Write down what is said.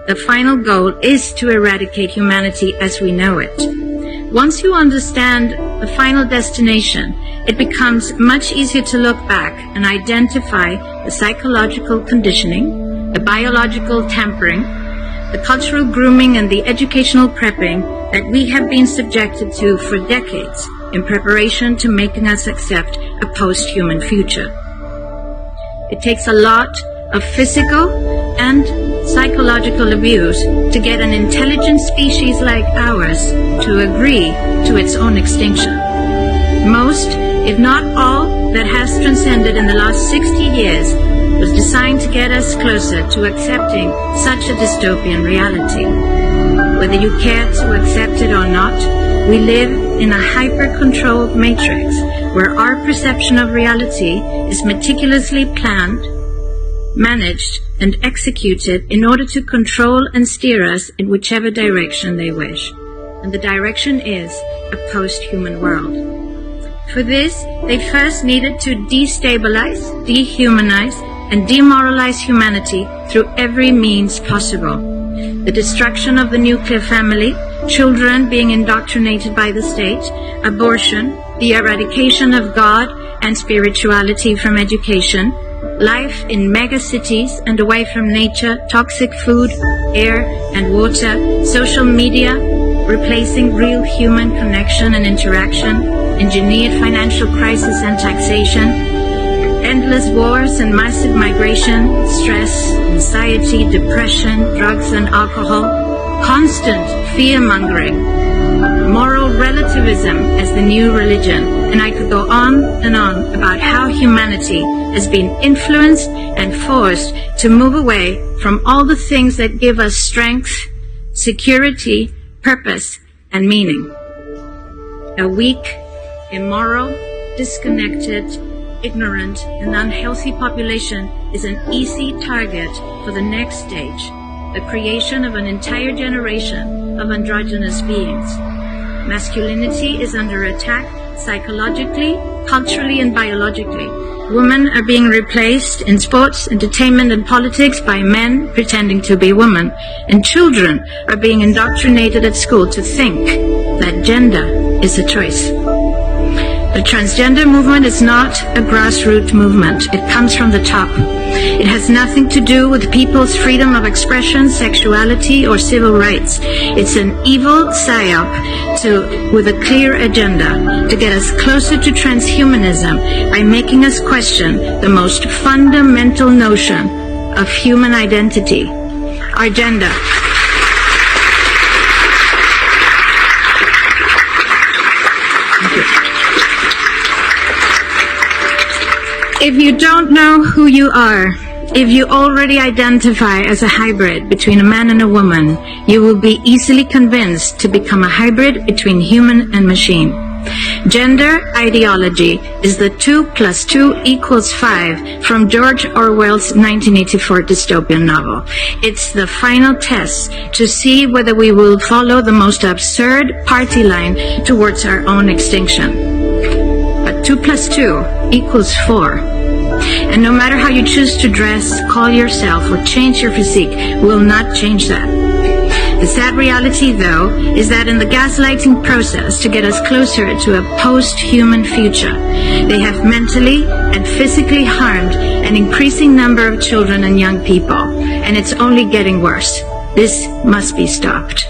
The final goal is to eradicate humanity as we know it. Once you understand the final destination, it becomes much easier to look back and identify the psychological conditioning, the biological tampering, the cultural grooming, and the educational prepping that we have been subjected to for decades in preparation to making us accept a post-human future. It takes a lot of physical and psychological abuse to get an intelligent species like ours to agree to its own extinction. Most, if not all, that has transcended in the last 60 years was designed to get us closer to accepting such a dystopian reality. Whether you care to accept it or not, we live in a hyper-controlled matrix where our perception of reality is meticulously planned, managed, and executed in order to control and steer us in whichever direction they wish. And the direction is a post-human world. For this, they first needed to destabilize, dehumanize, and demoralize humanity through every means possible. The destruction of the nuclear family, children being indoctrinated by the state, abortion, the eradication of God and spirituality from education, life in megacities and away from nature, toxic food, air and water, social media, replacing real human connection and interaction, engineered financial crisis and taxation, endless wars and massive migration, stress, anxiety, depression, drugs and alcohol, constant fear-mongering, moral relativism as the new religion, and I could go on and on about how humanity has been influenced and forced to move away from all the things that give us strength, security, purpose, and meaning. A weak, immoral, disconnected, ignorant, and unhealthy population is an easy target for the next stage, the creation of an entire generation of androgynous beings. Masculinity is under attack psychologically, culturally, and biologically. Women are being replaced in sports, entertainment, and politics by men pretending to be women. And children are being indoctrinated at school to think that gender is a choice. The transgender movement is not a grassroots movement. It comes from the top. It has nothing to do with people's freedom of expression, sexuality, or civil rights. It's an evil psyop with a clear agenda to get us closer to transhumanism by making us question the most fundamental notion of human identity, our gender. If you don't know who you are, if you already identify as a hybrid between a man and a woman, you will be easily convinced to become a hybrid between human and machine. Gender ideology is the 2 + 2 = 5 from George Orwell's 1984 dystopian novel. It's the final test to see whether we will follow the most absurd party line towards our own extinction. But 2 + 2 = 4. And no matter how you choose to dress, call yourself, or change your physique, will not change that. The sad reality, though, is that in the gaslighting process to get us closer to a post-human future, they have mentally and physically harmed an increasing number of children and young people, and it's only getting worse. This must be stopped.